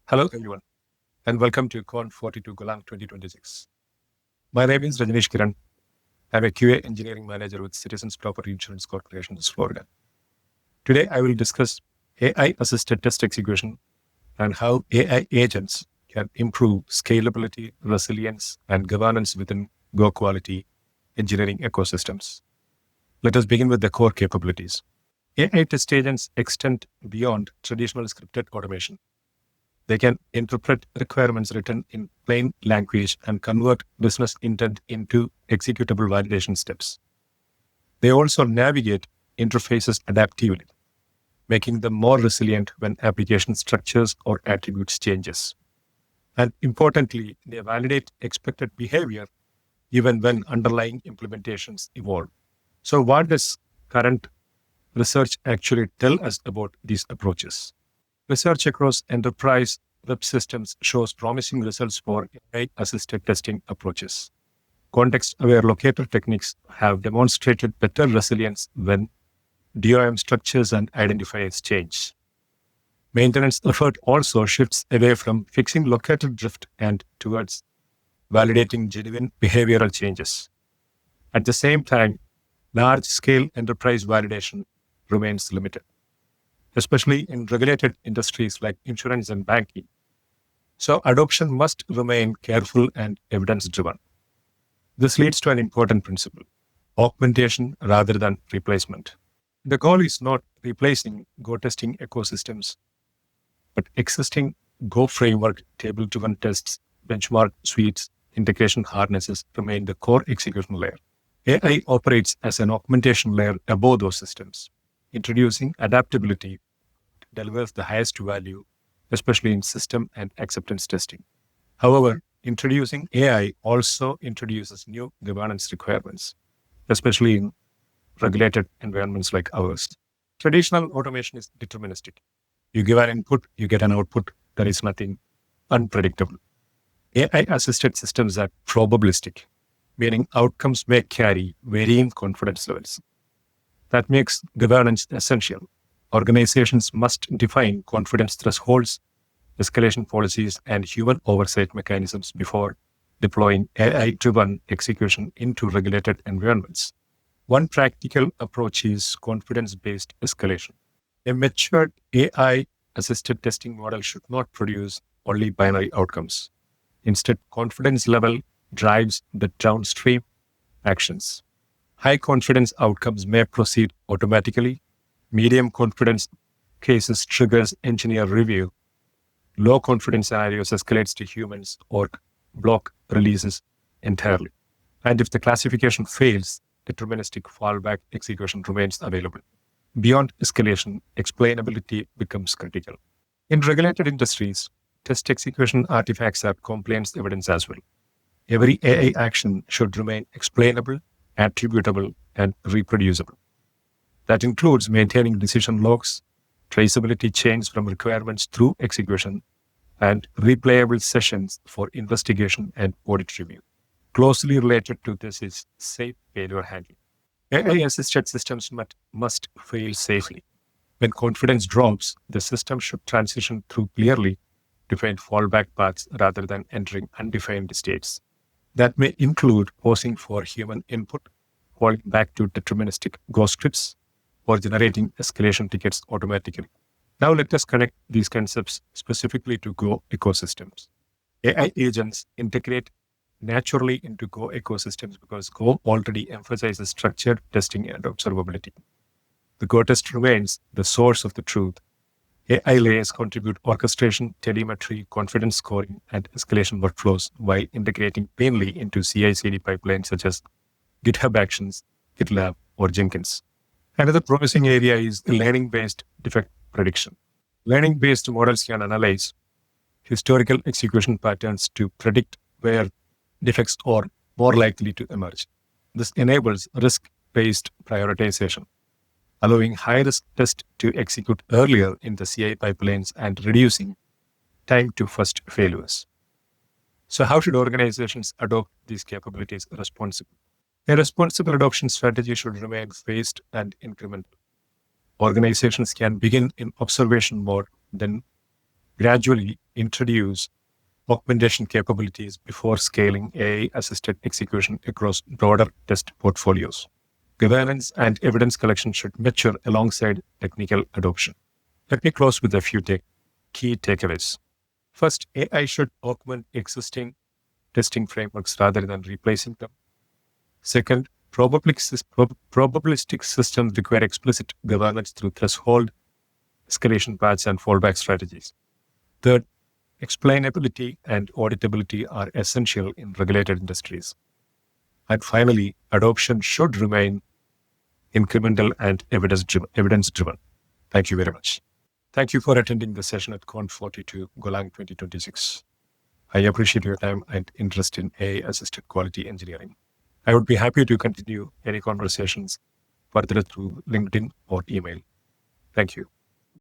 Hello, everyone, and welcome to Conf42 Golang 2026. My name is Rejenish Kiran. I'm a QA engineering manager with Citizens Property Insurance Corporation, Florida. Today, I will discuss AI-assisted test execution and how AI agents can improve scalability, resilience, and governance within Go quality engineering ecosystems. Let us begin with the core capabilities. AI test agents extend beyond traditional scripted automation. They can interpret requirements written in plain language and convert business intent into executable validation steps. They also navigate interfaces adaptively, making them more resilient when application structures or attributes changes. And importantly, they validate expected behavior even when underlying implementations evolve. So what does current research actually tell us about these approaches? Research across enterprise web systems shows promising results for AI-assisted testing approaches. Context-aware locator techniques have demonstrated better resilience when DOM structures and identifiers change. Maintenance effort also shifts away from fixing locator drift and towards validating genuine behavioral changes. At the same time, large-scale enterprise validation remains limited, especially in regulated industries like insurance and banking. So adoption must remain careful and evidence-driven. This leads to an important principle: augmentation rather than replacement. The goal is not replacing Go testing ecosystems, but existing Go framework, table-driven tests, benchmark suites, integration harnesses remain the core execution layer. AI operates as an augmentation layer above those systems, introducing adaptability delivers the highest value, especially in system and acceptance testing. However, introducing AI also introduces new governance requirements, especially in regulated environments like ours. Traditional automation is deterministic. You give an input, you get an output. There is nothing unpredictable. AI-assisted systems are probabilistic, meaning outcomes may carry varying confidence levels. That makes governance essential. Organizations must define confidence thresholds, escalation policies, and human oversight mechanisms before deploying AI-driven execution into regulated environments. One practical approach is confidence-based escalation. A matured AI-assisted testing model should not produce only binary outcomes. Instead, confidence level drives the downstream actions. High confidence outcomes may proceed automatically. Medium confidence cases triggers engineer review. Low confidence scenarios escalates to humans or block releases entirely. And if the classification fails, deterministic fallback execution remains available. Beyond escalation, explainability becomes critical. In regulated industries, test execution artifacts are compliance evidence as well. Every AI action should remain explainable, attributable, and reproducible. That includes maintaining decision logs, traceability chains from requirements through execution, and replayable sessions for investigation and audit review. Closely related to this is safe failure handling. AI-assisted systems must fail safely. When confidence drops, the system should transition through clearly defined fallback paths rather than entering undefined states. That may include pausing for human input, falling back to deterministic Go scripts, or generating escalation tickets automatically. Now let us connect these concepts specifically to Go ecosystems. AI agents integrate naturally into Go ecosystems because Go already emphasizes structured testing and observability. The Go test remains the source of the truth. AI layers contribute orchestration, telemetry, confidence scoring, and escalation workflows while integrating cleanly into CI/CD pipelines such as GitHub Actions, GitLab, or Jenkins. Another promising area is learning-based defect prediction. Learning-based models can analyze historical execution patterns to predict where defects are more likely to emerge. This enables risk-based prioritization, allowing high-risk tests to execute earlier in the CI pipelines and reducing time to first failures. So how should organizations adopt these capabilities responsibly? A responsible adoption strategy should remain phased and incremental. Organizations can begin in observation mode, then gradually introduce augmentation capabilities before scaling AI-assisted execution across broader test portfolios. Governance and evidence collection should mature alongside technical adoption. Let me close with a few key takeaways. First, AI should augment existing testing frameworks rather than replacing them. Second, probabilistic systems require explicit governance through threshold, escalation paths, and fallback strategies. Third, explainability and auditability are essential in regulated industries. And finally, adoption should remain incremental and evidence-driven. Thank you very much. Thank you for attending the session at Conf42 Golang 2026. I appreciate your time and interest in AI-assisted quality engineering. I would be happy to continue any conversations further through LinkedIn or email. Thank you.